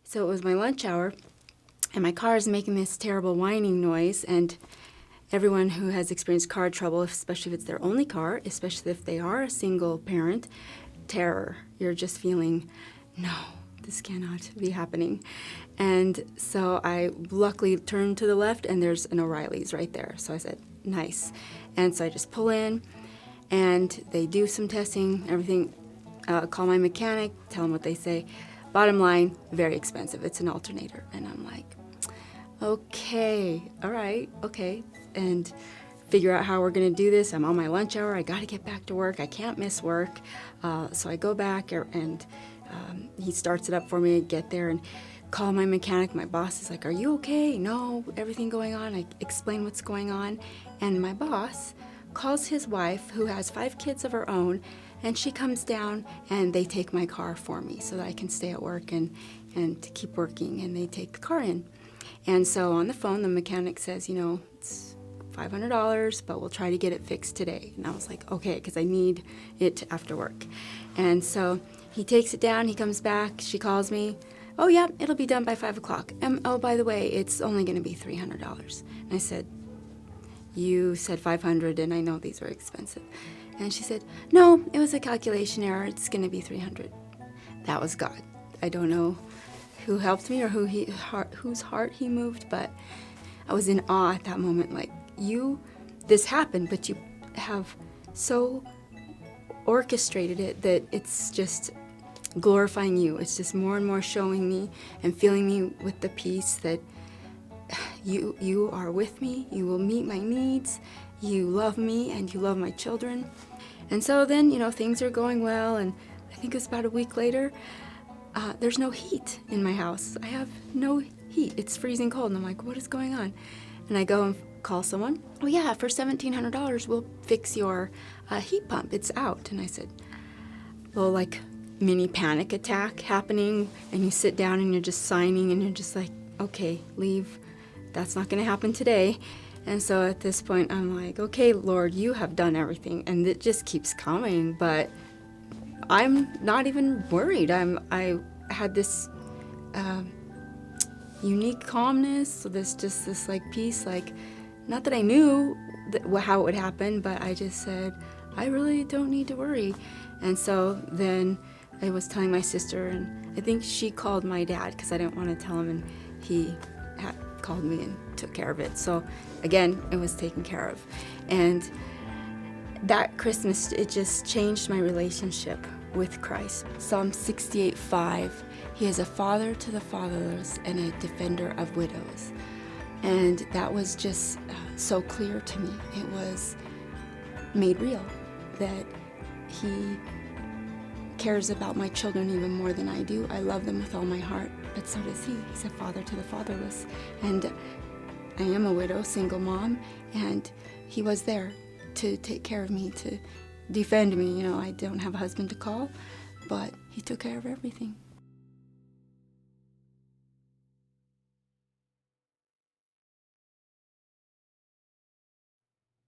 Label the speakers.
Speaker 1: So it was my lunch hour, and my car is making this terrible whining noise, and everyone who has experienced car trouble, especially if it's their only car, especially if they are a single parent, terror. You're just feeling, no, this cannot be happening. And so I luckily turned to the left, and there's an O'Reilly's right there. So I said, nice. And so I just pull in, and they do some testing, everything. Call my mechanic, tell them what they say. Bottom line, very expensive. It's an alternator. And I'm like, okay, all right, okay. And figure out how we're going to do this. I'm on my lunch hour. I got to get back to work. I can't miss work. So I go back, and he starts it up for me. I get there and call my mechanic. My boss is like, are you okay? No, everything going on. I explain what's going on. And my boss calls his wife, who has 5 kids of her own, and she comes down, and they take my car for me so that I can stay at work and to keep working, and they take the car in. And so on the phone, the mechanic says, it's $500, but we'll try to get it fixed today. And I was like, okay, because I need it after work. And so he takes it down, he comes back, she calls me, oh yeah, it'll be done by 5 o'clock. Oh, by the way, it's only going to be $300. And I said, you said $500, and I know these are expensive. And she said, no, it was a calculation error. It's going to be $300. That was God. I don't know who helped me or whose heart he moved, but I was in awe at that moment. Like, this happened, but you have so orchestrated it that it's just glorifying you. It's just more and more showing me and filling me with the peace that you are with me. You will meet my needs. You love me, and you love my children. And so then, things are going well, and I think it was about a week later, there's no heat in my house. I have no heat. It's freezing cold, and I'm like, what is going on? And I go and call someone. Oh yeah, for $1,700, we'll fix your heat pump. It's out. And I said, well, like mini panic attack happening, and you sit down and you're just signing, and you're just like, okay, leave. That's not going to happen today. And so at this point, I'm like, okay, Lord, you have done everything. And it just keeps coming, but I'm not even worried. I had this unique calmness, so this like peace, like, not that I knew how it would happen, but I just said, I really don't need to worry. And so then I was telling my sister, and I think she called my dad because I didn't want to tell him, and he had called me and took care of it. So again, it was taken care of. And that Christmas, it just changed my relationship with Christ. Psalm 68:5, he is a father to the fatherless and a defender of widows. And that was just so clear to me. It was made real that he cares about my children even more than I do. I love them with all my heart, but so does he. He's a father to the fatherless. And I am a widow, single mom, and he was there to take care of me, to defend me. I don't have a husband to call, but he took care of everything.